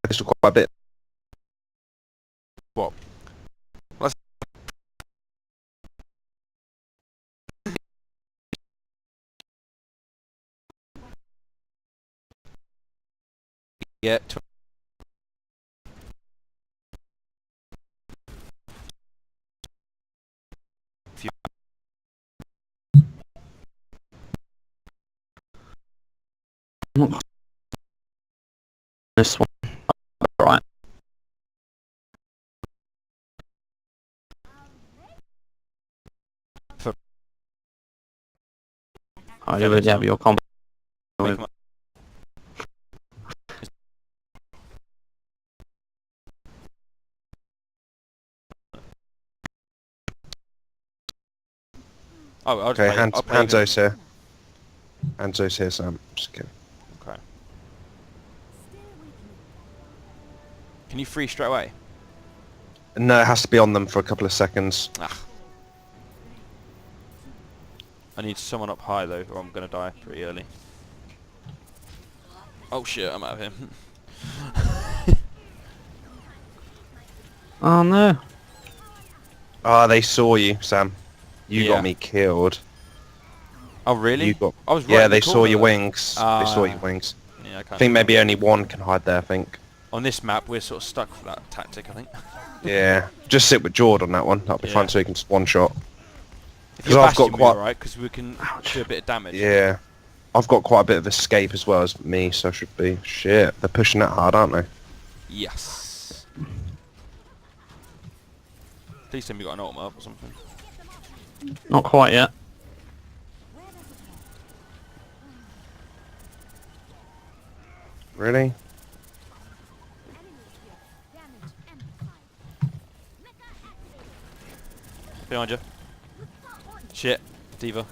This was quite a bit. What? Let's get to This one, right? Oh, you would have your combo. make 'em up. Oh, I'll just Okay, play it. I'll play it. Hanzo's here. Hanzo's here, Sam. Just kidding. Okay. Can you freeze straight away? No, it has to be on them for a couple of seconds. Ah. I need someone up high though, or I'm gonna die pretty early. Oh shit, I'm out of him. Oh no. Ah, they saw you, Sam. You Yeah. got me killed. Oh really? You got. I was right Yeah, in the they saw corner your though. wings. They saw your wings. Yeah, I I can't. think maybe only one can hide there. I think. On this map, we're sort of stuck for that tactic. I think. Yeah. Just sit with Jord on that one. That'll be Yeah. fine, so you can just one shot. If 'Cause you're I've got Bastion, we're quite- alright, because we can do a bit of damage. Yeah. I've got quite a bit of escape as well as me, so I should be. Shit, they're pushing that hard, aren't they? Yes. Please tell me you got an ultimate up or something. Not quite yet. Really? Behind you. Shit. Diva.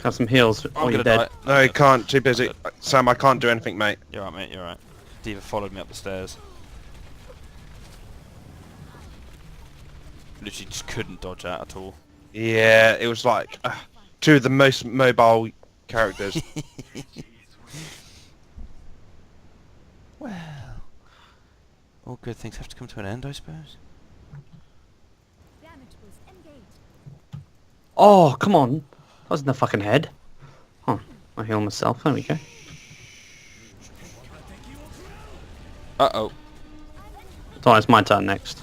Have some heals. I'm Oh, you're gonna dead. die. No, you can't. Too busy. Sam, I can't do anything, mate. You're right, mate. You're right. Diva followed me up the stairs. Literally just couldn't dodge out at all. Yeah, it was like two of the most mobile characters. Well, all good things have to come to an end, I suppose. Oh, come on. I was in the fucking head. Oh, I heal myself. There we go. Uh-oh. So it's my turn next.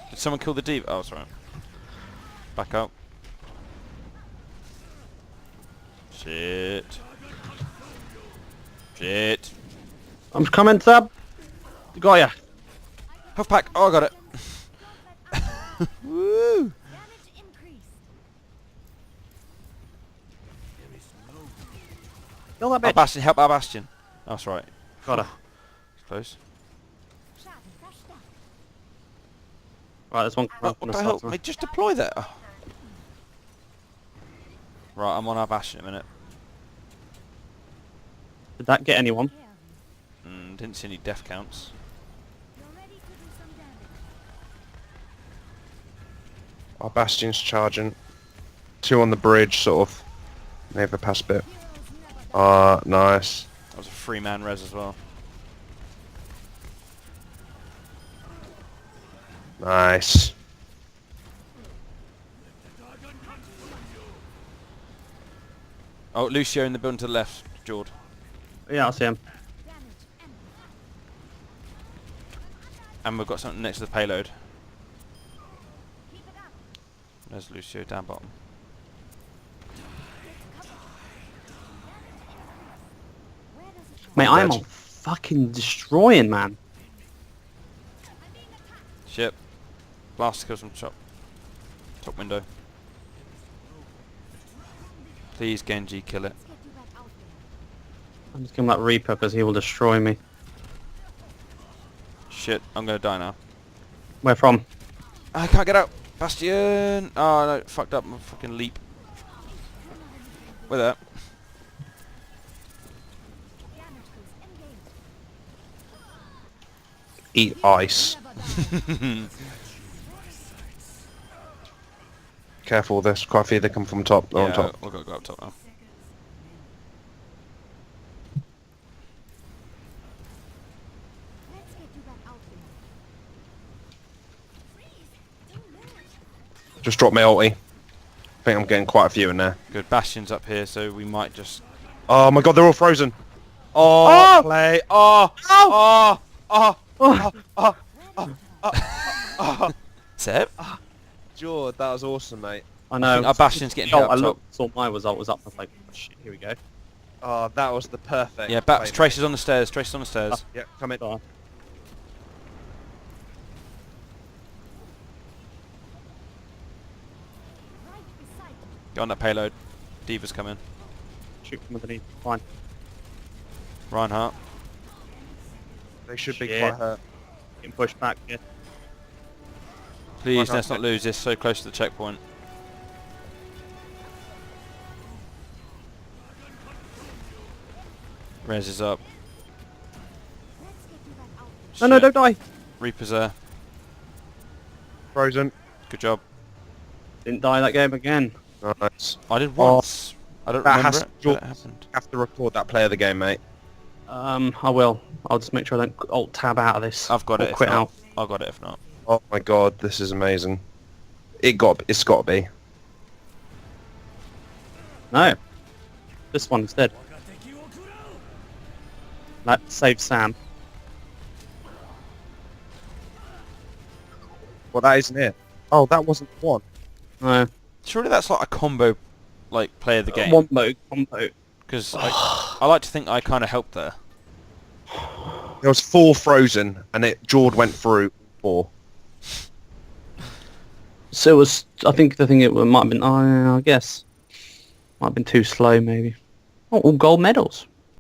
Did someone kill the Diva? Oh, sorry. Back up. Shit. Shit. I'm coming, Sab. Got ya. Health pack. Oh, I got it. Woo! Kill that Our bitch. Bastion, help our Bastion. Oh, that's right. Got her. It's close. Right, there's one. Oh, what the hell? Mate, just deploy there. Oh. Right, I'm on our Bastion in a minute. Did that get anyone? Didn't see any death counts. Our Bastion's charging. Two on the bridge, sort of. Never pass bit. Ah, nice. That was a 3-man res as well. Nice. Oh, Lucio in the building to the left, Jord. Yeah, I see him. And we've got something next to the payload. There's Lucio down bottom. Mate, I am on fucking destroying, man. Shit. Blast kills from top window. Please, Genji, kill it. I'm just giving that Reaper because he will destroy me. Shit, I'm gonna die now. Where from? I can't get out. Bastion. Oh no, fucked up my fucking leap. Where that? eat ice. Careful with this. Quite a few they come from top. They're on Yeah, top. we've got to go up top now. Just drop my ulti. I think I'm getting quite a few in there. Good. Bastion's up here, so we might just... Oh my god, they're all frozen. Oh, Oh! play. Oh, oh, oh, Oh! oh, oh, oh. Seb? Jord, that was awesome, mate. I I know. think our Bastion's getting hit I up top. looked, saw my result was up. I was like, oh, shit, here we go. Oh, that was the perfect. Yeah, play, Trace mate. is on the stairs. Trace is on the stairs. Yeah, come in. Oh. Get on that payload. Diva's coming. Shoot from underneath. Fine. Reinhardt. They should be Shit. quite hurt. Getting pushed back here. Please, Reinhardt. let's not lose this. So close to the checkpoint. Rez is up. No, no, Shit. don't die. Reaper's there. Frozen. Good job. Didn't die that game again. Nice. I did once. I don't That remember has it, to- but it happened. Have to record that play of the game, mate. I will. I'll just make sure I don't alt tab out of this. I've got Or it. If quit not. out. I've got it if not. Oh my god, this is amazing. It's got to be. No. This one instead. That save Sam. Well, that isn't it. Oh, that wasn't one. No. Surely that's like a combo, like play of the game. Wombo, combo. Because I like to think I kind of helped there. There was 4 frozen, and Jord went through 4. So it was. I think the thing it might have been. I guess might have been too slow, maybe. Oh, all gold medals.